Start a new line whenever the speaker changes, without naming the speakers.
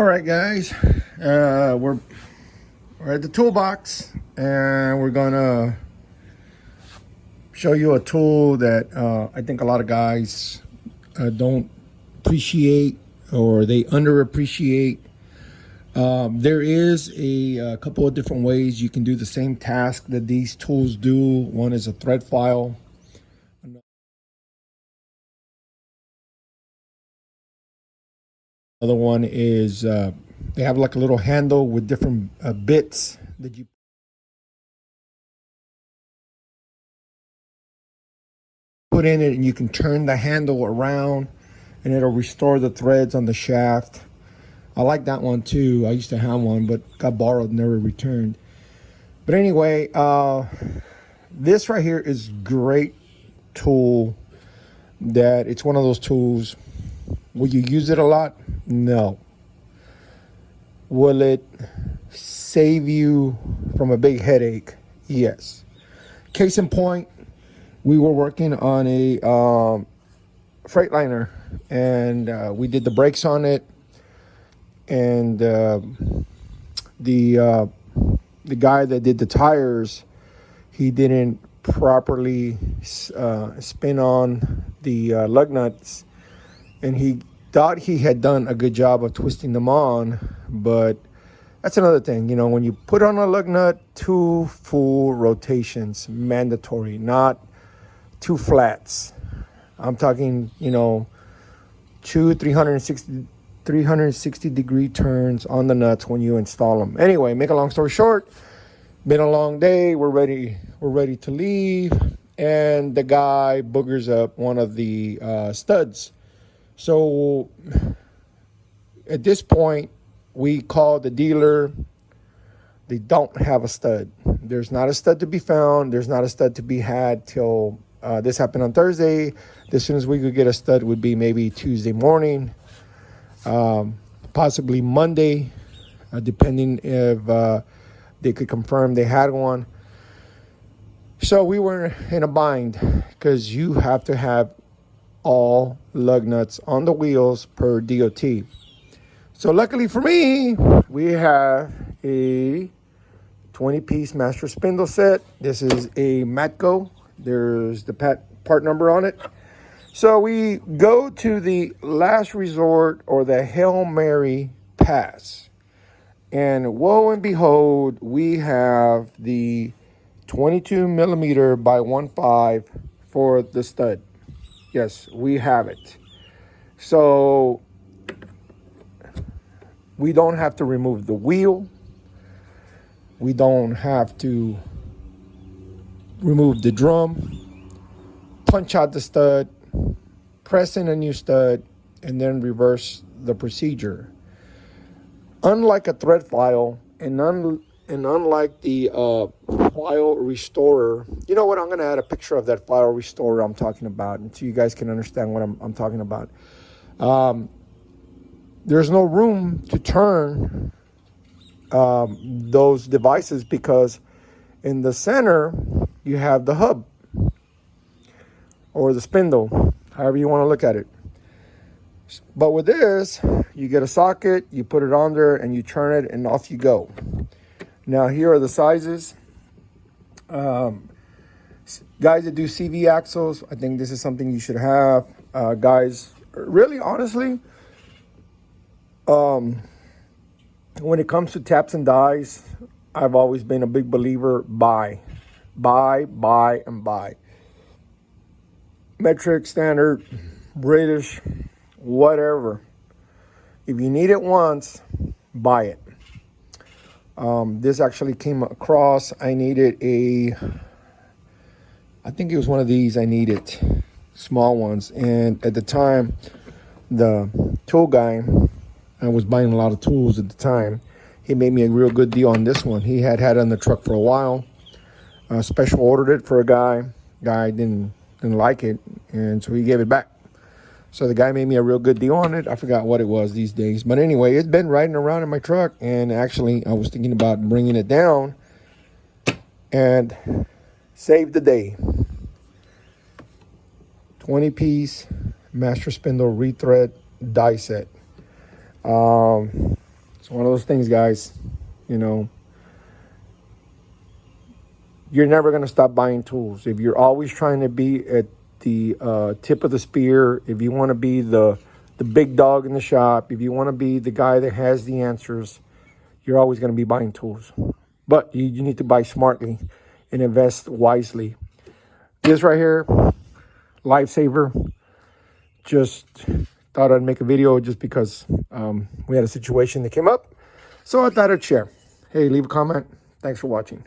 right, guys, we're at the toolbox, and we're gonna show you a tool that I think a lot of guys don't appreciate, or they underappreciate. There is a couple of different ways you can do the same task that these tools do. One is a thread file. Another one is they have like a little handle with different bits that you put in it, and you can turn the handle around and it'll restore the threads on the shaft. I like that one too. I used to have one, but got borrowed, never returned. But anyway, this right here is great tool. That it's one of those tools. Will you use it a lot? No. Will it save you from a big headache? Yes. Case in point, we were working on a Freightliner, and we did the brakes on it, and the guy that did the tires, he didn't properly spin on the lug nuts, and he thought he had done a good job of twisting them on. But that's another thing, when you put on a lug nut, 2 full rotations mandatory, not 2 flats. I'm talking 2 360 degree turns on the nuts when you install them. Anyway, make a long story short, been a long day. We're ready to leave, and the guy boogers up one of the studs. So at this point, we call the dealer. They don't have a stud. There's not a stud to be found. There's not a stud to be had till this happened on Thursday. As soon as we could get a stud would be maybe Tuesday morning, possibly Monday, depending if they could confirm they had one. So we were in a bind because you have to have all lug nuts on the wheels per DOT. So luckily for me, we have a 20-piece master spindle set. This is a Matco. There's the part number on it. So we go to the last resort, or the Hail Mary pass. And woe and behold, we have the 22 millimeter by 1.5 for the stud. Yes, we have it. So we don't have to remove the wheel. We don't have to remove the drum, punch out the stud, press in a new stud, and then reverse the procedure. Unlike a thread file, and unlike the file restorer, you know what? I'm going to add a picture of that file restorer I'm talking about, so you guys can understand what I'm talking about. There's no room to turn those devices, because in the center you have the hub, or the spindle, however you want to look at it. But with this, you get a socket, you put it on there, and you turn it, and off you go. Now, here are the sizes. Guys that do CV axles, I think this is something you should have. Guys, really, honestly, when it comes to taps and dies, I've always been a big believer, buy, and buy. Metric, standard, British, whatever. If you need it once, buy it. This actually came across. I needed I think it was one of these I needed, small ones. And at the time, the tool guy, I was buying a lot of tools at the time, he made me a real good deal on this one. He had it on the truck for a while. Special ordered it for a guy. Guy didn't like it, and so he gave it back. So the guy made me a real good deal on it. I forgot what it was these days. But anyway, it's been riding around in my truck, and actually I was thinking about bringing it down and save the day. 20-piece master spindle rethread die set. It's one of those things, guys. You know, you're never going to stop buying tools. If you're always trying to be at the tip of the spear, if you want to be the big dog in the shop, if you want to be the guy that has the answers, you're always going to be buying tools. But you need to buy smartly and invest wisely. This right here, Lifesaver, just thought I'd make a video just because we had a situation that came up. So I thought I'd share. Hey, leave a comment. Thanks for watching.